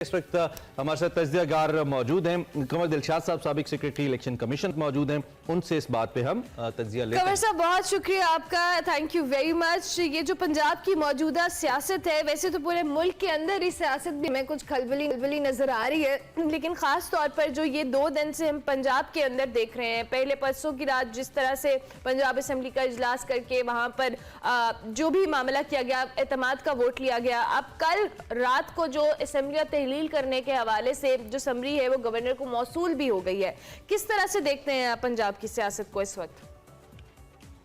इस वक्त हमारे साथ तज्जियागार मौजूद हैं। कमर दिलशाद साहब साबिक सेक्रेटरी इलेक्शन कमीशन मौजूद हैं, उनसे इस बात पे हम तज्जिया लेते हैं। कमर साहब बहुत शुक्रिया आपका, थैंक यू वेरी मच। ये जो पंजाब की मौजूदा सियासत है, वैसे तो पूरे मुल्क के अंदर ही सियासत भी में कुछ खलबली नजर आ रही है, लेकिन खास तौर पर जो ये 2 दिन से हम पंजाब के अंदर देख रहे हैं, पहले परसों की रात जिस तरह से पंजाब असम्बली का इजलास करके वहां पर जो भी मामला किया गया, एतमाद का वोट लिया गया, अब कल रात को जो असम्बली तहलील करने के हवाले से जो समरी है वो गवर्नर को मौसूल भी हो गई है। किस तरह से देखते हैं आप पंजाब की सियासत को इस वक्त?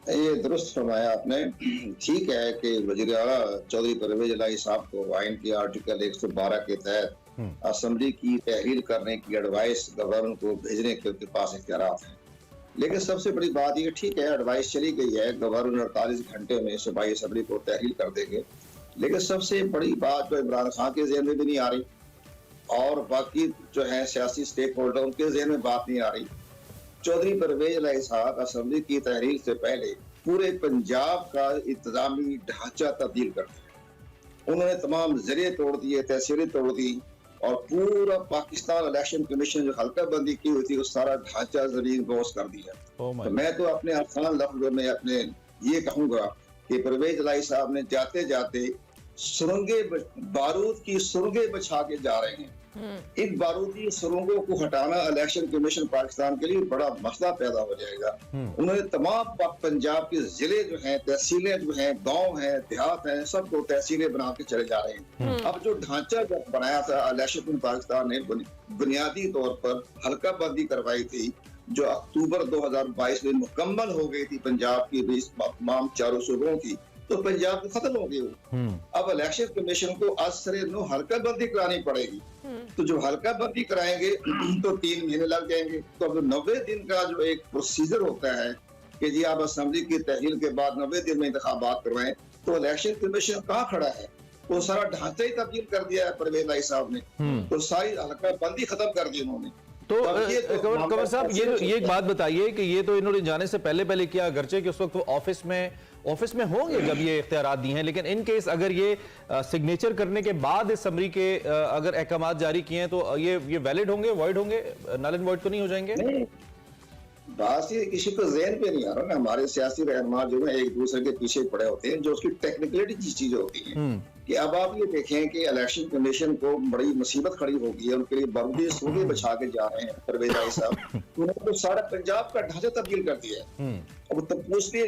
ये दुरुस्त फरमाया आपने। ठीक है कि वज़ीर आला चौधरी परवेज इलाही साहब को आइन के आर्टिकल 112 के तहत असम्बली की तहरीर करने की एडवाइस गवर्नर को भेजने के उनके पास इख्तियारात हैं, लेकिन सबसे बड़ी बात ये ठीक है एडवाइस चली गई है, गवर्नर 48 घंटे में सूबाई असम्बली को तहरीर कर देंगे, लेकिन सबसे बड़ी बात जो इमरान खान के ज़हन में भी नहीं आ रही और बाकी जो है सियासी स्टेक होल्डर उनके ज़हन में बात नहीं आ रही। चौधरी परवेज इलाही साहब असम्बली की तहरीर से पहले पूरे पंजाब का इंतजामी ढांचा तब्दील कर दिया। उन्होंने तमाम जरिए तोड़ दिए, तहसीलें तोड़ दी और पूरा पाकिस्तान इलेक्शन कमीशन जो हल्का बंदी की हुई थी उस सारा ढांचा जमीन बोस कर दिया। तो मैं तो अपने आसान लफ्जों में अपने ये कहूंगा कि परवेज इलाही साहब ने जाते जाते सुरंगे बारूद की सुरंगे बछा के जा रहे हैं। इन बारूदी सुरंगों को हटाना इलेक्शन कमीशन पाकिस्तान के लिए बड़ा मसला पैदा हो जाएगा। उन्होंने तमाम पंजाब के जिले जो हैं, तहसीलें जो हैं, गांव हैं, देहात हैं, सबको तहसीलें बना के चले जा रहे हैं। अब जो ढांचा जब बनाया था इलेक्शन कमीशन पाकिस्तान ने बुनियादी तौर पर हल्का बंदी करवाई थी जो अक्टूबर 2022 में मुकम्मल हो गई थी पंजाब की तमाम चारों सूबों की, तो पंजाब में खत्म हो गई वो। अब इलेक्शन कमीशन को असरे नो हल्का बंदी करानी पड़ेगी, तो जो हल्का बंदी कराएंगे तो 3 महीने लग जाएंगे। तो अब 90 दिन का जो एक प्रोसीजर होता है कि जी आप असेंबली की तहलील के बाद 90 दिन में इंतखाबात करवाएं, तो इलेक्शन कमीशन कहाँ खड़ा है? वो सारा ढांचा ही तब्दील कर दिया है परवेज इलाही साहब ने, तो सारी हल्का बंदी खत्म कर दी उन्होंने। तो कमर साहब ये एक बात बताइए कि ये तो इन्होंने जाने से पहले किया, अगरचे कि उस वक्त वो ऑफिस में होंगे जब ये इख्तियारात दी हैं, लेकिन इन केस अगर ये सिग्नेचर करने के बाद इस समरी के अगर अहकामात जारी किए हैं तो ये वैलिड होंगे, वॉइड होंगे, नल एंड वॉइड तो नहीं हो जाएंगे? नहीं, बात ये किसी को ज़हन पे नहीं आ रहा ना। हमारे सियासी रहनुमा जो है एक दूसरे के पीछे पड़े होते हैं, जो उसकी टेक्निकलिटी की चीजें होती हैं कि अब आप ये देखें कि इलेक्शन कमीशन को बड़ी मुसीबत खड़ी हो गई है, उनके लिए बारूदी सूखे बछा के जा रहे हैं परवेज इलाही साहब। उन्होंने तो सारा पंजाब का ढांचा तब्दील कर दिया है। अब तो पूछती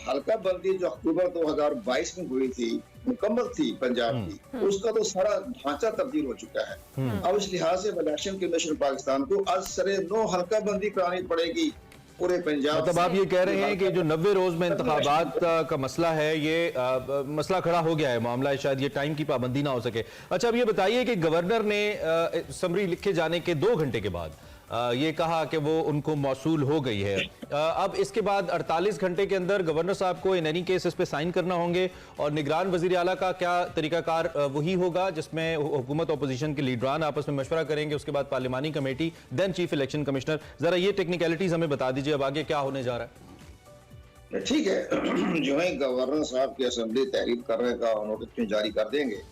हल्का बंदी जो अक्टूबर 2022 में हुई थी, मुकम्मल थी पंजाब की, उसका तो सारा ढांचा तब्दील हो चुका है। अब इस लिहाज से इलेक्शन कमीशन पाकिस्तान को असरे नो हल्का बंदी करानी पड़ेगी पूरे पंजाब। मतलब आप ये कह रहे हैं कि जो 90 रोज में इंतखाबात का मसला है, ये मसला खड़ा हो गया है, मामला है शायद ये टाइम की पाबंदी ना हो सके। अच्छा, अब ये बताइए कि गवर्नर ने समरी लिखे जाने के 2 घंटे के बाद ये कहा कि वो उनको मौसूल हो गई है। अब इसके बाद 48 घंटे के अंदर गवर्नर साहब को इन एनी केस इस पे साइन करना होंगे और निगरान वजीर आला का क्या तरीकाकार वही होगा जिसमें हुकूमत अपोजिशन के लीडरान आपस में मशवरा करेंगे, उसके बाद पार्लिमानी committee, then chief election commissioner. जरा ये टेक्निकलिटीज हमें बता दीजिए, अब आगे क्या होने जा रहा है? ठीक है, जो है गवर्नर साहब की असेंबली तहरीर करने का नोटिस जारी कर देंगे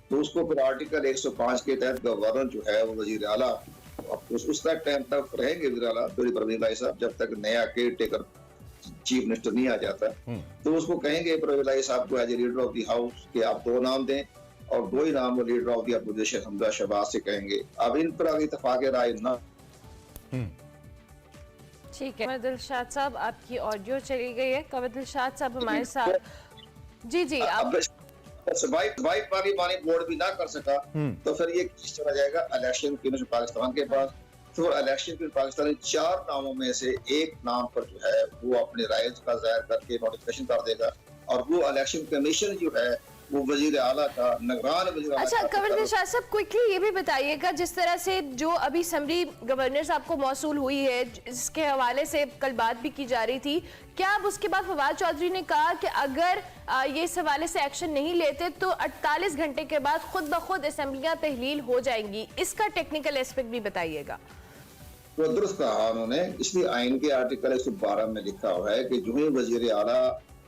तो उसको फिर आर्टिकल 105 के तहत गवर्नर जो है वो वजीर आला उस टाइम तक रहेंगे वजीर आला परवेज इलाही साहब, जब तक नया केयर टेकर चीफ मिनिस्टर नहीं आ जाता। तो उसको कहेंगे परवेज इलाही साहब को as a leader of the house कि आप 2 नाम दें और 2 ही नाम वो leader of the opposition Hamza Shahbaz से कहेंगे। अब इन पर आगे इत्तेफाक राय ना। ठीक है, कमर दिलशाद साहब आपकी ऑडियो चली गई है। कमर दिलशाद साहब हमारे साथ, जी आप पार्लिमानी बोर्ड भी ना कर सका तो फिर ये चला जाएगा इलेक्शन कमीशन पाकिस्तान के पास। तो इलेक्शन कमीशन पाकिस्तान ने 4 नामों में से एक नाम पर जो है वो अपने राय का जाहिर करके नोटिफिकेशन कर देगा और वो इलेक्शन कमीशन जो है वो वजीर आला का निगरान वजीर आला। अच्छा, कमर दिलशाद साहब क्विकली ये भी बताइएगा, जिस तरह से जो अभी समरी गवर्नर साहब को मौसूल हुई है, जिसके हवाले से कल बात भी की जा रही थी, क्या अब उसके बाद फवाद चौधरी ने कहा कि अगर ये इस हवाले से एक्शन नहीं लेते तो 48 घंटे के बाद खुद ब खुद असेंबलियां तहलील हो जाएंगी? इसका टेक्निकल एस्पेक्ट भी बताइएगा। तो दुरुस्त कहा उन्होंने, इसलिए आइन के आर्टिकल 112 में लिखा हुआ है कि जो ही वजीर आला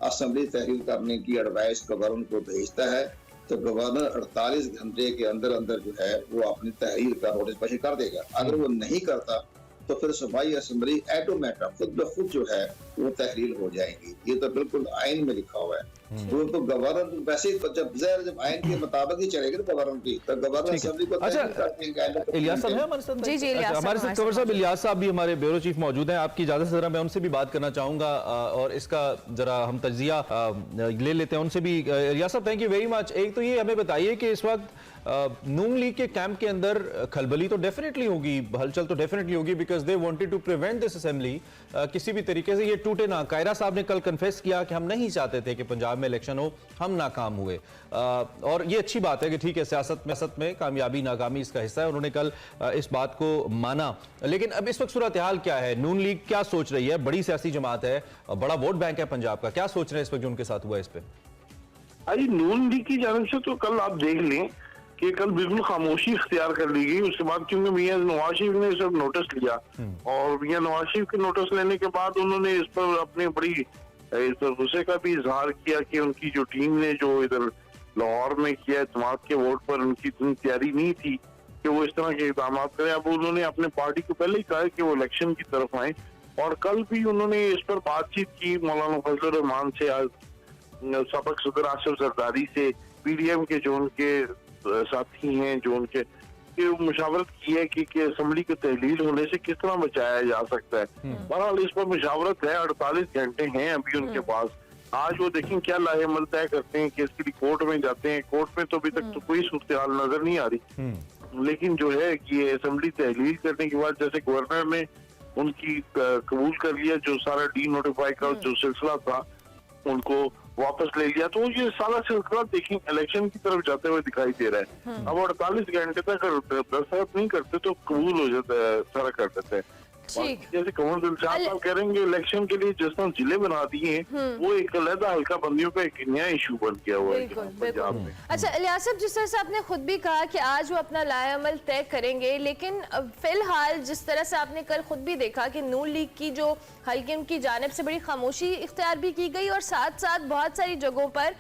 असेंबली तहरीर करने की एडवाइस गवर्नर को भेजता है तो गवर्नर 48 घंटे के अंदर अंदर जो है वो अपनी तहरीर का नोटिस पेश कर देगा। अगर वो नहीं करता तो फिर सूबाई असेंबली ऑटोमेटिक खुद ब खुद जो है वो तहरीर हो जाएंगी। ये तो बिल्कुल आइन में लिखा हुआ है। तो गवर्नर वैसे ही जब आइन के मुताबिक ही चलेगी ना गवर्नर की, तो गवर्नर असेंबली को अच्छा, इलियास साहब है हमारे साथ? जी जी, इलियास हमारे साथ कंवर साहब इलियास साहब भी हमारे ब्यूरो चीफ मौजूद हैं। आपकी इजाजत से जरा मैं उनसे भी बात करना चाहूंगा और इसका जरा हम तज्जिया ले लेते हैं उनसे भी। इलियास साहब, थैंक यू वेरी मच। एक तो ये हमें बताइए कि इस वक्त नून लीग के कैंप के अंदर खलबली तो डेफिनेटली होगी, हलचल तो डेफिनेटली होगी, because they wanted to prevent this assembly किसी भी तरीके से ये टूटे ना। कायरा साहब ने कल कन्फेस किया कि हम नहीं चाहते थे कि पंजाब में इलेक्शन हो, हम नाकाम हुए। और ये अच्छी बात है कि ठीक है, सियासत में कामयाबी नाकामी इसका हिस्सा है। उन्होंने कल इस बात को माना। लेकिन अब इस वक्त सूरत हाल क्या है? नून लीग क्या सोच रही है? बड़ी सियासी जमात है, बड़ा वोट बैंक है पंजाब का, क्या सोच रहे हैं इस वक्त जो उनके साथ हुआ इस पे? अरे नून लीग की जानिब से तो कल आप देख लें कि कल बिल्कुल खामोशी इख्तियार कर ली गई। उसके बाद क्योंकि मियां नवाज शरीफ ने सब नोटिस लिया और मियां नवाज शरीफ के नोटिस लेने के बाद उन्होंने इस पर अपनी बड़ी इस पर गुस्से का भी इजहार किया कि उनकी जो टीम ने जो इधर लाहौर में किया इत्तेमाद के वोट पर, उनकी इतनी तैयारी नहीं थी कि वो इस तरह के इकदाम करें। अब उन्होंने अपने पार्टी को पहले ही कहा कि वो इलेक्शन की तरफ आए और कल भी उन्होंने इस पर बातचीत की मौलाना फजल रहमान से, आज सबक सदर आसिफ जरदारी से, पीडीएम के जो उनके साथी हैं, जो उनके मुशावरत की है कि असेंबली की तहलील होने से किस तरह बचाया जा सकता है। बहरहाल इस पर मुशावरत है, 48 घंटे हैं अभी उनके पास। आज वो देखें क्या लाहेमल तय करते हैं कि इसके लिए कोर्ट में जाते हैं। कोर्ट में तो अभी तक तो कोई सूरत हाल नजर नहीं आ रही, लेकिन जो है कि असेंबली तहलील करने के बाद जैसे गवर्नर ने उनकी कबूल कर लिया, जो सारा डी नोटिफाई का जो सिलसिला था उनको वापस ले लिया, तो ये सारा सिलसिला देखिए इलेक्शन की तरफ जाते हुए दिखाई दे रहा है। अब 48 घंटे तक दस्तखत नहीं करते तो कबूल हो जाता है, सारा कर देते हैं। जैसे कंवर दिलशाद साहब कह रहे हैं इलेक्शन के लिए जिस तरह जिले बना दिए वो एक अलग हल्का बंदियों का एक नया इशू बन गया हुआ है पंजाब में। अच्छा इलियास साहब, जिस तरह से आपने खुद भी कहा कि आज वो अपना लाएअमल तय करेंगे, लेकिन फिलहाल जिस तरह से आपने कल खुद भी देखा कि नून लीग की जो हल्के उनकी जानिब से बड़ी खामोशी इख्तियार भी की गई और साथ साथ बहुत सारी जगहों पर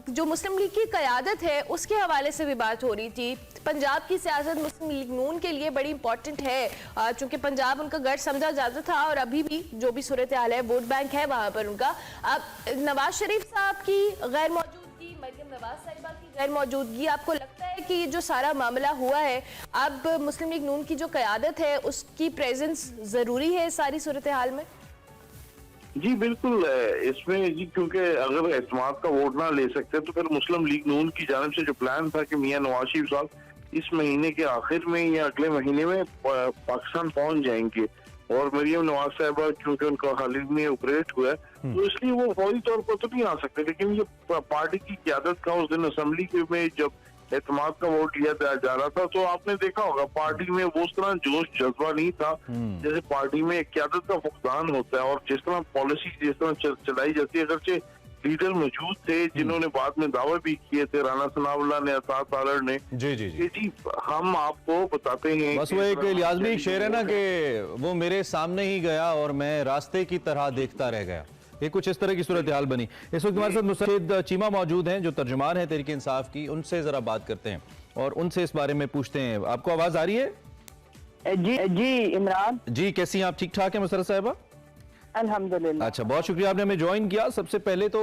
जो मुस्लिम लीग की क़यादत है उसके हवाले से भी बात हो रही थी। पंजाब की सियासत मुस्लिम लीग नून के लिए बड़ी इंपॉर्टेंट है चूंकि पंजाब उनका गढ़ समझा जाता था और अभी भी जो भी सूरत हाल है वोट बैंक है वहां पर उनका। अब नवाज शरीफ साहब की गैर मौजूदगी, मरियम नवाज साहिबा की गैर मौजूदगी, आपको लगता है कि जो सारा मामला हुआ है अब मुस्लिम लीग नून की जो क़यादत है उसकी प्रेजेंस जरूरी है सारी सूरत हाल में? जी बिल्कुल, इसमें जी क्योंकि अगर एतमाद का वोट ना ले सकते तो फिर मुस्लिम लीग नून की जानिब से जो प्लान था कि मियां नवाज शरीफ साहब इस महीने के आखिर में या अगले महीने में पाकिस्तान पहुंच जाएंगे और मरियम नवाज साहिबा क्योंकि उनका हाल ही में ऑपरेट हुआ है तो इसलिए वो फौरी तौर पर तो नहीं आ सकते, लेकिन ये पार्टी की क़यादत का उस दिन असेंबली में जब एतमाद का वोट लिया जा रहा था तो आपने देखा होगा पार्टी में वो उस तरह जोश जज्बा नहीं था जैसे पार्टी में क़यादत का फुकदान होता है और जिस तरह पॉलिसी जिस तरह चलाई जाती है। अगरचे लीडर मौजूद थे जिन्होंने बाद में दावे भी किए थे, राना सनाउल्लाह ने, असाद तालर ने, जी हम आपको बताते हैं बस वो एक लाजमी शेर है ना कि वो मेरे सामने ही गया और मैं रास्ते की तरह देखता रह गया। ये कुछ इस तरह की सूरत हाल बनी। इस वक्त हमारे साथ मुस्तफिद चीमा मौजूद हैं जो तर्जुमान है तहरीक इंसाफ की, उनसे जरा बात करते हैं और उनसे इस बारे में पूछते हैं। आपको आवाज आ रही है? जी इमरान जी, कैसी हैं आप? ठीक ठाक है मुसर्रत साहिबा? अल्हम्दुलिल्लाह। अच्छा, बहुत शुक्रिया आपने हमें ज्वाइन किया। सबसे पहले तो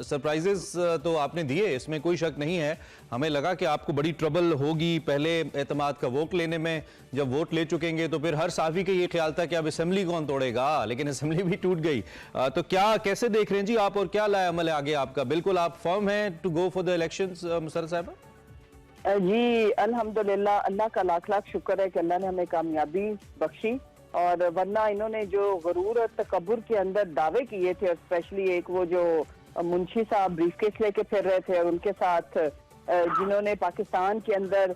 सरप्राइजेस तो आपने दिए, इसमें कोई शक नहीं है। हमें लगा कि आपको बड़ी ट्रबल होगी पहले एतमाद का वोट लेने में, जब वोट ले चुकेंगे तो फिर हर साफी का ये ख्याल था कि अब असेंबली कौन तोड़ेगा, लेकिन असेंबली भी टूट गई। तो क्या कैसे देख रहे हैं जी आप और क्या लाया अमल है आगे आपका? बिल्कुल आप फर्म हैं to go for the elections Musarrat साहिबा? जी अल्हम्दुलिल्लाह, अल्लाह का लाख लाख शुक्र है कि अल्लाह ने हमें कामयाबी बख्शी, और वरना इन्होंने जो गरूर और तकब्बुर के अंदर दावे किए थे, और स्पेशली एक वो जो मुंशी साहब ब्रीफकेस लेके फिर रहे थे और उनके साथ जिन्होंने पाकिस्तान के अंदर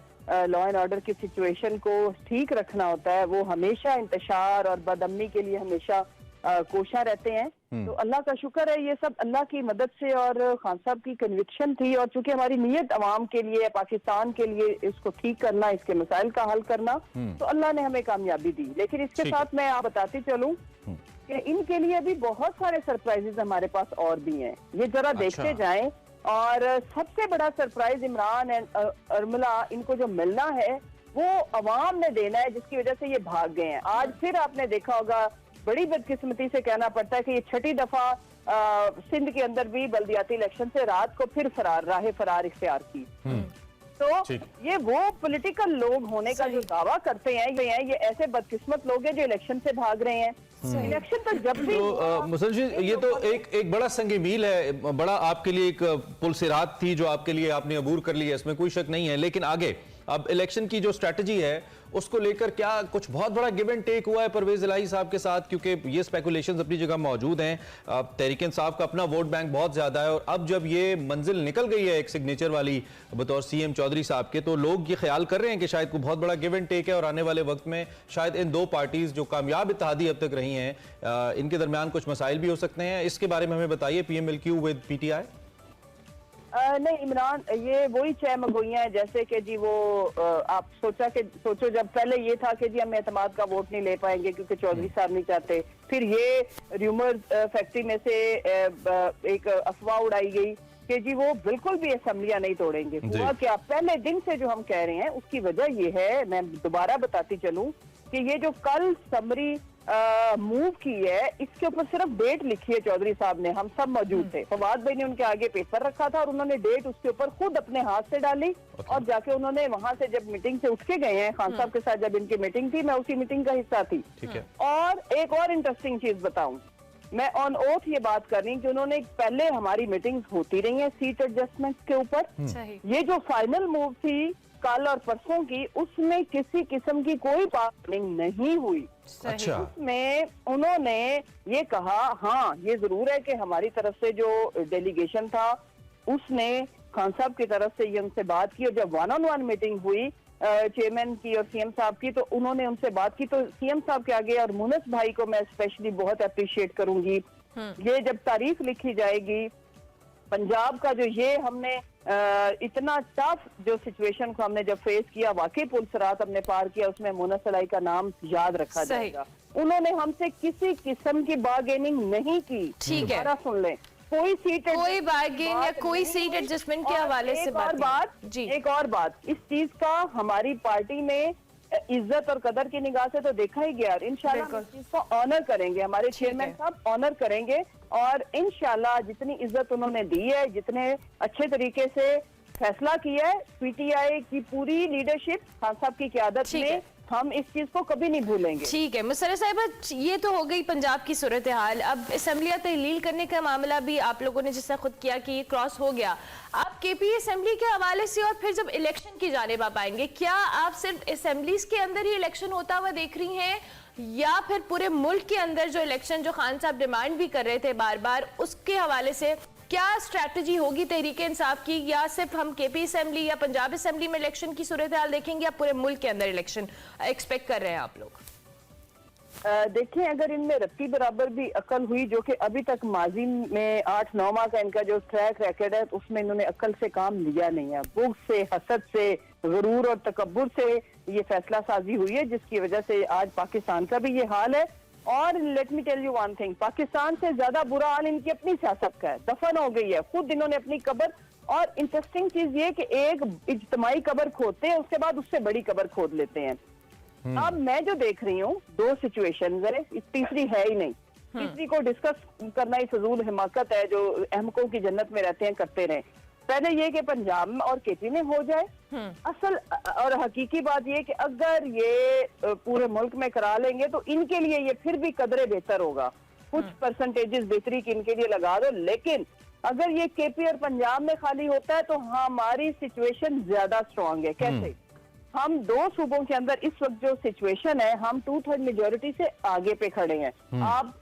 लॉ एंड ऑर्डर की सिचुएशन को ठीक रखना होता है, वो हमेशा इंतशार और बदअमनी के लिए हमेशा कोशा रहते हैं। तो अल्लाह का शुक्र है, ये सब अल्लाह की मदद से और खान साहब की कन्विक्शन थी, और चूंकि हमारी नीयत अवाम के लिए, पाकिस्तान के लिए इसको ठीक करना, इसके मसाइल का हल करना, तो अल्लाह ने हमें कामयाबी दी। लेकिन इसके साथ मैं आप बताती चलूं कि इनके लिए भी बहुत सारे सरप्राइजेस हमारे पास और भी हैं। ये जरा देखते जाएं और सबसे बड़ा सरप्राइज इमरान एंड अर्मिला इनको जो मिलना है वो अवाम ने देना है, जिसकी वजह से ये भाग गए हैं। आज फिर आपने देखा होगा, बड़ी बदकिस्मती से कहना पड़ता है कि ये छठी दफा सिंध के अंदर भी बल्दियाती इलेक्शन से रात को फिर राह फरार इख्तियार की। तो ये वो पॉलिटिकल लोग होने का जो दावा करते हैं ये ऐसे बदकिस्मत लोग हैं जो इलेक्शन से भाग रहे हैं। इलेक्शन तो जब भी तो मुसलमान ये तो एक बड़ा संग मील है, बड़ा आपके लिए एक पुलसिरात थी जो आपके लिए आपने अबूर कर ली है, इसमें कोई शक नहीं है। लेकिन आगे अब इलेक्शन की जो स्ट्रेटजी है उसको लेकर क्या कुछ बहुत बड़ा गिव एंड टेक हुआ है परवेज इलाही साहब के साथ? क्योंकि ये स्पेकुलेशंस अपनी जगह मौजूद हैं, तहरीक इंसाफ का अपना वोट बैंक बहुत ज्यादा है, और अब जब ये मंजिल निकल गई है एक सिग्नेचर वाली बतौर सीएम चौधरी साहब के, तो लोग ये ख्याल कर रहे हैं कि शायद कोई बहुत बड़ा गिव एंड टेक है और आने वाले वक्त में शायद इन दो पार्टीज जो कामयाब इत्तेहादी अब तक रही हैं इनके दरमियान कुछ मसाइल भी हो सकते हैं। इसके बारे में हमें बताइए, PMLQ विद PTI। नहीं इमरान, ये वही चह मगोइयां हैं जैसे कि जी वो आप सोचो जब पहले ये था कि जी हम एतमाद का वोट नहीं ले पाएंगे क्योंकि चौधरी साहब नहीं चाहते, फिर ये र्यूमर फैक्ट्री में से एक अफवाह उड़ाई गई कि जी वो बिल्कुल भी असेंबलियां नहीं तोड़ेंगे। हुआ क्या, पहले दिन से जो हम कह रहे हैं उसकी वजह ये है, मैं दोबारा बताती चलूं कि ये जो कल समरी मूव की है इसके ऊपर सिर्फ डेट लिखी है चौधरी साहब ने, हम सब मौजूद थे, फवाद भाई ने उनके आगे पेपर रखा था और उन्होंने डेट उसके ऊपर खुद अपने हाथ से डाली और जाके उन्होंने वहां से जब मीटिंग से उठ के गए हैं, खान साहब के साथ जब इनकी मीटिंग थी, मैं उसी मीटिंग का हिस्सा थी। ठीक है। और एक और इंटरेस्टिंग चीज बताऊं, मैं ऑन ओथ ये बात कर रही हूँ कि उन्होंने पहले हमारी मीटिंग्स होती रही हैं सीट एडजस्टमेंट के ऊपर, ये जो फाइनल मूव थी कल और परसों की, उसमें किसी किस्म की कोई बार्गेनिंग नहीं हुई। अच्छा। उसमें उन्होंने ये कहा, हाँ ये जरूर है कि हमारी तरफ से जो डेलीगेशन था उसने खान साहब की तरफ से ये उनसे बात की, और जब 1-on-1 मीटिंग हुई चेयरमैन की और सीएम साहब की, तो उन्होंने उनसे बात की, तो सीएम साहब के आगे और मुनस भाई को मैं स्पेशली बहुत अप्रिशिएट करूंगी। ये जब तारीफ लिखी जाएगी पंजाब का, जो ये हमने इतना टफ जो सिचुएशन को हमने जब फेस किया, वाकई पुलसरात हमने पार किया, उसमें मुनस इलाही का नाम याद रखा जाएगा। उन्होंने हमसे किसी किस्म की बार्गेनिंग नहीं की। ठीक है, सुन लें, कोई सीट कोई बार्गेन या कोई सीट एडजस्टमेंट के हवाले से एक और बात, इस चीज का हमारी पार्टी में इज्जत और कदर की निगाह से तो देखा ही गया, इंशाल्लाह इस चीज को ऑनर करेंगे, हमारे चेयरमैन साहब ऑनर करेंगे, और इंशाल्लाह जितनी इज्जत उन्होंने दी है, जितने अच्छे तरीके से फैसला किया है, PTI की पूरी लीडरशिप खान साहब की क़यादत में, हम इस चीज को कभी नहीं भूलेंगे। ठीक है मुसर्रह साहिबा, ये तो हो गई पंजाब की सूरत हाल। अब असेंबलियां तहलील करने का मामला भी आप लोगों ने जिससे खुद किया कि ये क्रॉस हो गया, आप KP असेंबली के हवाले से और फिर जब इलेक्शन की जानिब आप आएंगे, क्या आप सिर्फ असेंबलीज के अंदर ही इलेक्शन होता हुआ देख रही हैं या फिर पूरे मुल्क के अंदर जो इलेक्शन जो खान साहब डिमांड भी कर रहे थे बार बार, उसके हवाले से क्या स्ट्रैटेजी होगी तहरीक इंसाफ की, या सिर्फ हम KP असेंबली या पंजाब असेंबली में इलेक्शन की सूरत हाल देखेंगे या पूरे मुल्क के अंदर इलेक्शन एक्सपेक्ट कर रहे हैं आप लोग? देखिए, अगर इनमें रत्ती बराबर भी अकल हुई, जो कि अभी तक माजी में 8-9 माह का इनका जो ट्रैक रिकॉर्ड है, उसमें इन्होंने अकल से काम लिया नहीं है, बुग़्ज़ से, हसद से, गुरूर और तकब्बुर से ये फैसला साजी हुई है, जिसकी वजह से आज पाकिस्तान का भी ये हाल है। और let me tell you one thing, Pakistan से ज्यादा बुरा हाल इनकी अपनी सियासत का है, दफन हो गई है, खुद इन्होंने अपनी कब्र, और इंटरेस्टिंग चीज ये कि एक इज्तिमाई कब्र खोदते हैं, उसके बाद उससे बड़ी कब्र खोद लेते हैं। अब मैं जो देख रही हूँ, दो सिचुएशन है, तीसरी है ही नहीं, तीसरी को डिस्कस करना ही फजूल हिमाकत है, जो अहमकों की जन्नत में रहते हैं करते रहे। पहले ये कि पंजाब में और KP में हो जाए, असल और हकीकी बात ये कि अगर ये पूरे मुल्क में करा लेंगे तो इनके लिए ये फिर भी कदरे बेहतर होगा, कुछ परसेंटेजेस बेहतरी की इनके लिए लगा दो। लेकिन अगर ये KP और पंजाब में खाली होता है तो हमारी सिचुएशन ज्यादा स्ट्रांग है। कैसे? हम दो सूबों के अंदर इस वक्त जो सिचुएशन है, हम 2/3 मेजोरिटी से आगे पे खड़े हैं। आप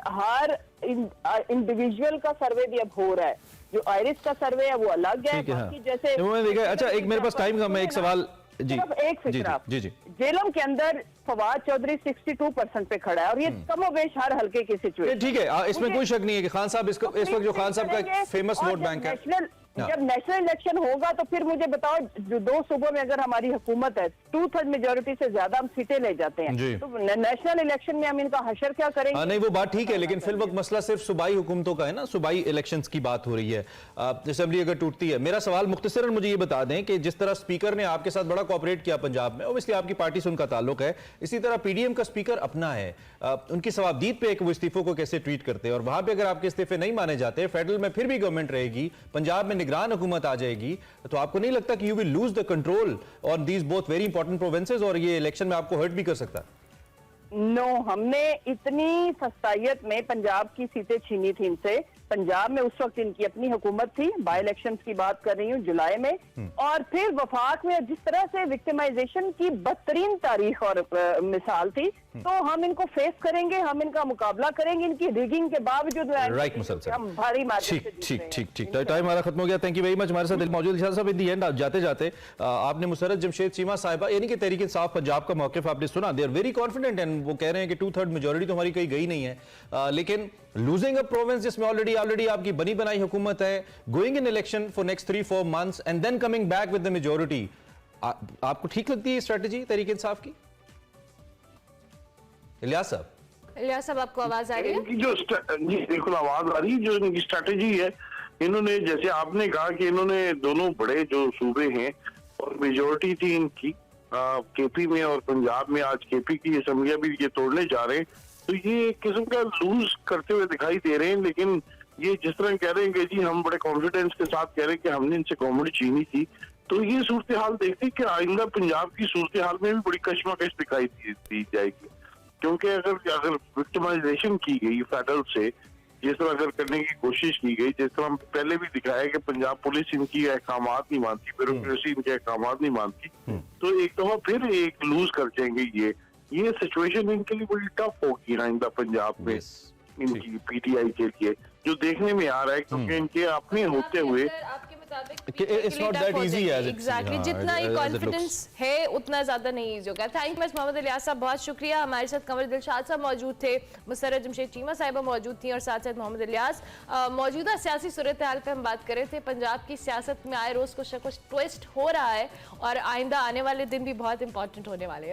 हर इंडिविजुअल का सर्वे भी अब हो रहा है, जो आयरिस का सर्वे है वो अलग है, बाकी जैसे देखा। अच्छा, एक मेरे पास टाइम कम है, एक सवाल जी, एक फिक्र, जी जी, जेलम के अंदर फवाद चौधरी 62% पे खड़ा है, और ये कमोबेश हर हल्के की सिचुएशन। ठीक है, इसमें कोई शक नहीं है कि खान साहब इस वक्त जो खान साहब का फेमस वोट बैंक है, हाँ। जब नेशनल इलेक्शन होगा तो फिर मुझे बताओ, जो 2 सूबों में अगर हमारी हुकूमत है, 2/3 मेजोरिटी से ज्यादा हम सीटें ले जाते जी। हैं, तो नेशनल इलेक्शन में हम इनका हशर क्या करेंगे? हाँ, नहीं वो बात ठीक है, लेकिन फिल वक्त मसला सिर्फ सूबाई हुकूमतों का है ना, सूबाई इलेक्शंस की बात हो रही है, असेंबली अगर टूटती है। मेरा सवाल मुख्तसरन मुझे ये बता दें कि जिस तरह स्पीकर ने आपके साथ बड़ा कोऑपरेट किया पंजाब में, ऑब्वियसली आपकी पार्टी से उनका ताल्लुक है, इसी तरह पीडीएम का स्पीकर अपना है, उनकी सवाबदीद पे एक वो इस्तीफों को कैसे ट्रीट करते हैं, और वहां पे अगर आपके इस्तीफे नहीं माने जाते, फेडरल में फिर भी गवर्नमेंट रहेगी, पंजाब में निगरान हुकूमत आ जाएगी, तो आपको नहीं लगता कि you will lose the control on these both very important provinces, और ये इलेक्शन में आपको हर्ट भी कर सकता है? नो, हमने इतनी सस्तायत में पंजाब की सीटें छीनी थी इनसे। पंजाब में उस वक्त इनकी अपनी हुकूमत थी, बाई इलेक्शंस की बात कर रही हूँ, जुलाई में, और फिर वफाक में जिस तरह से विक्टिमाइजेशन की बदतरीन तारीख और मिसाल थी, तो हम इनको फेस करेंगे, हम इनका मुकाबला करेंगे, इनकी रिगिंग के बावजूद राइट मुसल सर, हम भारी मार्जिन से ठीक जीत ठीक रहे हैं। ठीक ठीक, टाइम हमारा खत्म हो गया। Thank you very much. हमारे साथ मौजूद इरशाद साहब, इन दी एंड जाते जाते आपने मुसर्रत जमशेद चीमा साहिबा यानी कि तहरीक इंसाफ पंजाब का मौक़िफ़ आपने सुना, they are very confident and वो कह रहे हैं कि 2/3 मेजोरिटी तो हमारी कहीं गई नहीं है, लेकिन लूजिंग अ प्रोविंस जिसमें ऑलरेडी आपकी बनी बनाई हुकूमत है, going in election for next 3-4 months and then coming back with the majority, आपको ठीक लगती है स्ट्रेटजी तहरीक इंसाफ की? इलियास साहब, आपको आवाज आ रही है? इनकी जो जी बिल्कुल आवाज आ रही है, जो इनकी स्ट्रेटेजी है, इन्होंने जैसे आपने कहा कि इन्होंने दोनों बड़े जो सूबे हैं और मेजोरिटी थी इनकी केपी में और पंजाब में, आज केपी की असम्बलियां भी ये तोड़ने जा रहे हैं, तो ये एक किस्म का लूज करते हुए दिखाई दे रहे हैं। लेकिन ये जिस तरह कह रहे हैं कि जी हम बड़े कॉन्फिडेंस के साथ कह रहे हैं कि हमने इनसे गवर्नमेंट छीनी थी, तो ये सूरत हाल देखते कि आइंदा पंजाब की सूरत हाल में भी बड़ी कशमकश दिखाई दी जाएगी, क्योंकि अगर विक्टिमाइजेशन की गई फेडरल से, जिस तरह अगर करने की कोशिश की गई, जिस तरह पहले भी दिखाया कि पंजाब पुलिस इनकी अहकामात नहीं मानती, ब्यूरोक्रेसी इनके अहकामात नहीं मानती, तो एक दफा फिर एक लूज कर जाएंगे। ये सिचुएशन इनके लिए बड़ी टफ होगी आइंदा पंजाब में, इनकी पीटीआई के लिए, जो देखने में आ रहा है, क्योंकि इनके अपने होते हुए It's not that easy as it exactly, जितना ही कॉन्फिडेंस है उतना ज्यादा नहीं इजी होगा। Thank you much Mohammad Ilyas साहब, बहुत शुक्रिया। हमारे साथ कंवर दिलशाद साहब मौजूद थे, मुसर्रत जमशेद चीमा साहिबा मौजूद थी, और साथ साथ मोहम्मद इलियास। मौजूदा सियासी सूरत हाल पे हम बात कर रहे थे। पंजाब की सियासत में आए रोज कुछ ना कुछ ट्विस्ट हो रहा है, और आइंदा आने वाले दिन भी बहुत इंपॉर्टेंट होने वाले हैं।